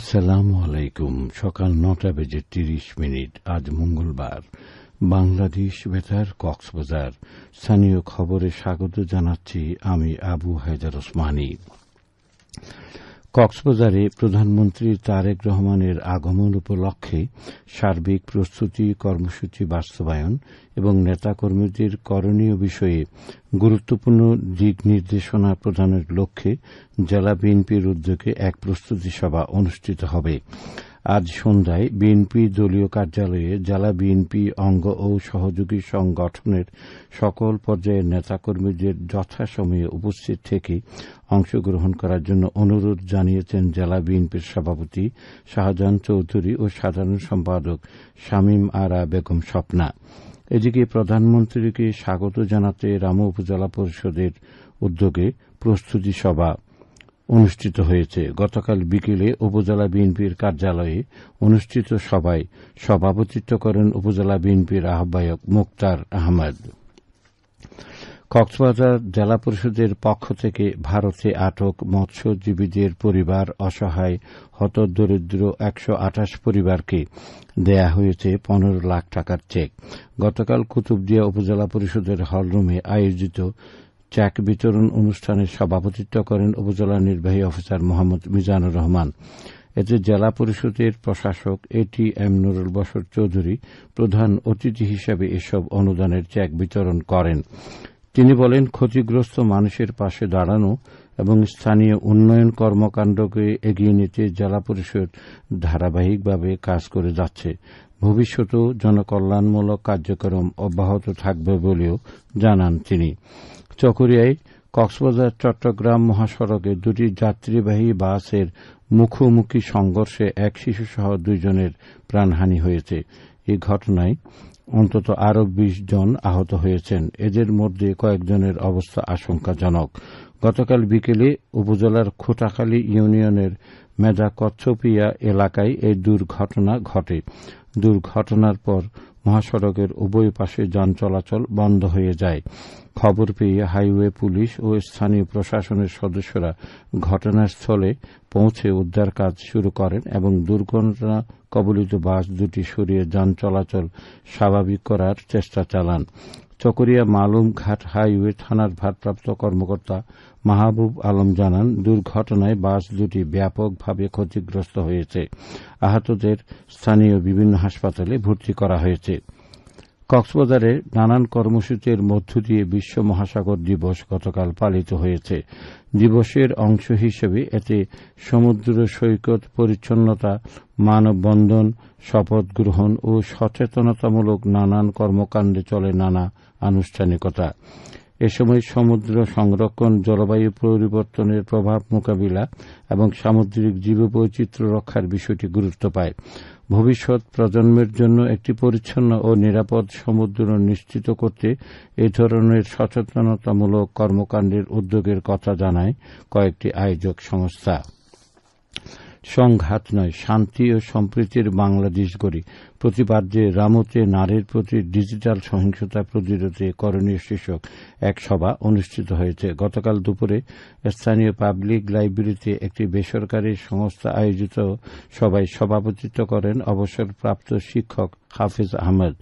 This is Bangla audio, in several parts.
আসসালামু আলাইকুম। সকাল ৯টা বেজে ৩০ মিনিট। আজ মঙ্গলবার। বাংলাদেশ বেতার কক্সবাজার। স্থানীয় খবরে স্বাগত জানাচ্ছি আমি আবু হায়দার ওসমানী। কক্সবাজারে প্রধানমন্ত্রী তারেক রহমানের আগমন উপলক্ষে সার্বিক প্রস্তুতি কর্মসূচি বাস্তবায়ন এবং নেতাকর্মীদের করণীয় বিষয়ে গুরুত্বপূর্ণ দিক নির্দেশনা প্রদানের লক্ষ্যে জেলা বিএনপির উদ্যোগে এক প্রস্তুতি সভা অনুষ্ঠিত হবে। আজ সন্ধ্যায় বিএনপি দলীয় কার্যালয়ে জেলা বিএনপি অঙ্গ ও সহযোগী সংগঠনের সকল পর্যায়ের নেতাকর্মীদের যথাসময়ে উপস্থিত থেকে অংশগ্রহণ করার জন্য অনুরোধ জানিয়েছেন জেলা বিএনপির সভাপতি শাহজাহান চৌধুরী ও সাধারণ সম্পাদক শামীম আরা বেগম স্বপ্না। এদিকে প্রধানমন্ত্রীকে স্বাগত জানাতে রামু উপজেলা পরিষদের উদ্যোগে প্রস্তুতি সভা অনুষ্ঠিত হয়েছে। গতকাল বিকেলে উপজেলা বিএনপির কার্যালয়ে অনুষ্ঠিত সভায় সভাপতিত্ব করেন উপজেলা বিএনপির আহ্বায়ক মুক্তার আহমদ। কক্সবাজার জেলা পরিষদের পক্ষ থেকে ভারতে আটক মৎস্যজীবীদের পরিবার অসহায় হতদরিদ্র ১২৮ পরিবারকে দেয়া হয়েছে ১৫ লাখ টাকার চেক। গতকাল কুতুবদিয়া উপজেলা পরিষদের হলরুমে আয়োজিত চেক বিতরণ অনুষ্ঠানে সভাপতিত্ব করেন উপজেলা নির্বাহী অফিসার মোহাম্মদ মিজানুর রহমান। এতে জেলা পরিষদের প্রশাসক এটিএম নুরুল বশর চৌধুরী প্রধান অতিথি হিসেবে এসব অনুদানের চেক বিতরণ করেন। তিনি বলেন, ক্ষতিগ্রস্ত মানুষের পাশে দাঁড়ানো এবং স্থানীয় উন্নয়ন কর্মকাণ্ডকে এগিয়ে নিতে জেলা পরিষদ ধারাবাহিকভাবে কাজ করে যাচ্ছে। ভবিষ্যতেও জনকল্যাণমূলক কার্যক্রম অব্যাহত থাকবে বলেও জানান তিনি। চকরিয়ায় কক্সবাজার চট্টগ্রাম মহাসড়কে দুটি যাত্রীবাহী বাসের মুখোমুখি সংঘর্ষে এক শিশুসহ ২ জনের প্রাণহানি হয়েছে। এই ঘটনায় অন্তত আরও ২০ জন আহত হয়েছেন। এদের মধ্যে কয়েকজনের অবস্থা আশঙ্কাজনক। গতকাল বিকেলে উপজেলার খোটাখালী ইউনিয়নের মেজা কচ্ছপিয়া এলাকায় এই দুর্ঘটনা ঘটে। দুর্ঘটনার পর মহাসড়কের উভয় পাশে যান চলাচল বন্ধ হয়ে যায়। খবর পেয়ে হাইওয়ে পুলিশ ও স্থানীয় প্রশাসনের সদস্যরা ঘটনাস্থলে পৌঁছে উদ্ধার কাজ শুরু করেন এবং দুর্ঘটনা কবলিত বাস দুটি সরিয়ে যান চলাচল স্বাভাবিক করার চেষ্টা চালান। চকরিয়া মালুম ঘাট হাইওয়ে থানার ভারপ্রাপ্ত কর্মকর্তা মাহবুব আলম জানান, দুর্ঘটনায় বাস দুটি ব্যাপকভাবে ক্ষতিগ্রস্ত হয়েছে। আহতদের স্থানীয় বিভিন্ন হাসপাতালে ভর্তি করা হয়েছে। কক্সবাজারে নানান কর্মসূচির মধ্য দিয়ে বিশ্ব মহাসাগর দিবস গতকাল পালিত হয়েছে। দিবসের অংশ হিসেবে এতে সমুদ্র সৈকত পরিচ্ছন্নতা, মানববন্ধন, শপথ গ্রহণ ও সচেতনতামূলক নানান কর্মকাণ্ডে চলে নানা আনুষ্ঠানিকতা। এ সময় সমুদ্র সংরক্ষণ, জলবায়ু পরিবর্তনের প্রভাব মোকাবিলা এবং সামুদ্রিক জীববৈচিত্র্য রক্ষার বিষয়টি গুরুত্ব পায়। ভবিষ্যৎ প্রজন্মের জন্য একটি পরিচ্ছন্ন ও নিরাপদ সমুদ্র নিশ্চিত করতে এ ধরনের সচেতনতামূলক কর্মকাণ্ডের উদ্যোগের কথা জানায় কয়েকটি আয়োজক সংস্থা। সংঘাত নয়, শান্তি ও সম্প্রীতির বাংলাদেশ গড়ি প্রতিপাদ্যে রামুতে নারীর প্রতি ডিজিটাল সহিংসতা প্রতিরোধে করণীয় শীর্ষক এক সভা অনুষ্ঠিত হয়েছে। গতকাল দুপুরে স্থানীয় পাবলিক লাইব্রেরিতে একটি বেসরকারি সংস্থা আয়োজিত সভায় সভাপতিত্ব করেন অবসরপ্রাপ্ত শিক্ষক হাফিজ আহমদ।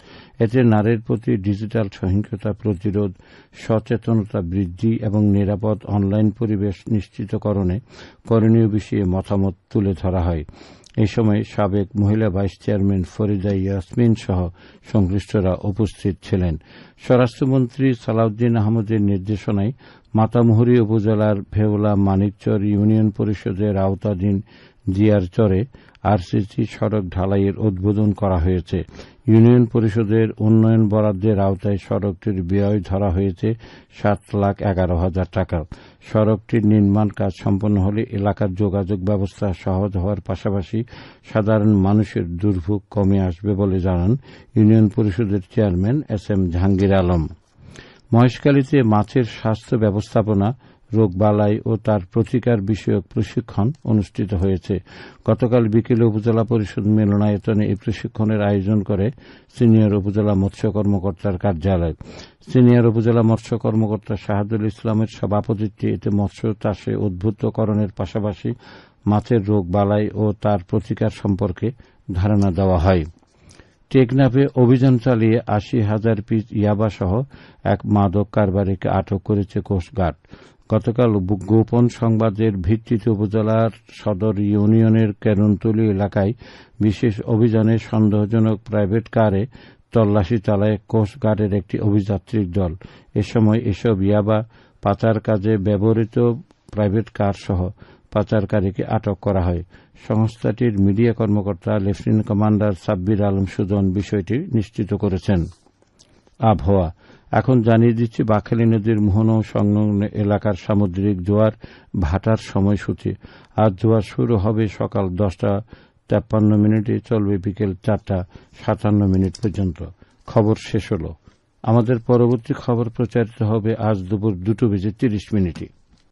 এতে নারীর প্রতি ডিজিটাল সহিংসতা প্রতিরোধ, সচেতনতা বৃদ্ধি এবং নিরাপদ অনলাইন পরিবেশ নিশ্চিতকরণে করণীয় বিষয়ে মতামত তুলে ধরা হয়। এই সময় সাবেক মহিলা ভাইস চেয়ারম্যান ফরিদা ইয়াসমিন সহ সংশ্লিষ্টরা উপস্থিত ছিলেন। স্বরাষ্ট্রমন্ত্রী সালাউদ্দিন আহমদের নির্দেশনায় মাতামুহুরী উপজেলার ভেওলা মানিকচর ইউনিয়ন পরিষদের আওতাধীন জিয়ারচরে আরসিসি সড়ক ঢালাইয়ের উদ্বোধন করা হয়েছে। ইউনিয়ন পরিষদের উন্নয়ন বরাদ্দের আওতায় সড়কটির ব্যয় ধরা হয়েছে ৭,১১,০০০ টাকা। সড়কটির নির্মাণ কাজ সম্পন্ন হলে এলাকার যোগাযোগ ব্যবস্থা সহজ হওয়ার পাশাপাশি সাধারণ মানুষের দুর্ভোগ কমে আসবে বলে জানান ইউনিয়ন পরিষদের chairman S M Jahangir Alam. মহেশখালীতে মাছের স্বাস্থ্য ব্যবস্থাপনা, রোগবালাই ও তার প্রতিকার বিষয়ক প্রশিক্ষণ অনুষ্ঠিত হয়েছে। গতকাল বিকেলে উপজেলা পরিষদ মিলনায়তনে এই প্রশিক্ষণের আয়োজন করে সিনিয়র উপজেলা মৎস্য কর্মকর্তার কার্যালয়। সিনিয়র উপজেলা মৎস্য কর্মকর্তা শাহাদুল ইসলামের সভাপতিত্বে এতে মৎস্য চাষে উদ্বুদ্ধকরণের পাশাপাশি মাছের রোগ বালাই ও তার প্রতিকার সম্পর্কে ধারণা দেওয়া হয়। টেকনাফে অভিযান চালিয়ে ৮০,০০০ পিস ইয়াবাসহ এক মাদক কারবারিকে আটক করেছে কোস্টগার্ড। গতকাল গোপন সংবাদের ভিত্তিতে উপজেলার সদর ইউনিয়নের কেরনতলী এলাকায় বিশেষ অভিযানে সন্দেহজনক প্রাইভেট কারে তল্লাশি চালায় কোস্টগার্ডের একটি অভিযাত্রীর দল। এ সময় এসব ইয়াবা পাচার কাজে ব্যবহৃত প্রাইভেট কার সহ পাচারকারীকে আটক করা হয়। সংস্থাটির মিডিয়া কর্মকর্তা লেফটেন্যান্ট কমান্ডার সাব্বির আলম সুজন বিষয়টি নিশ্চিত করেছেন। আবহাওয়া এখন জানিয়ে দিচ্ছি বাঁকখালী নদীর মোহনা সংলগ্ন এলাকার সামুদ্রিক জোয়ার ভাটার সময়সূচি। আজ জোয়ার শুরু হবে সকাল 10:53 চলবে বিকেল 4:57 পর্যন্ত। খবর শেষ হলো। আমাদের পরবর্তী খবর প্রচারিত হবে আজ দুপুর 2:30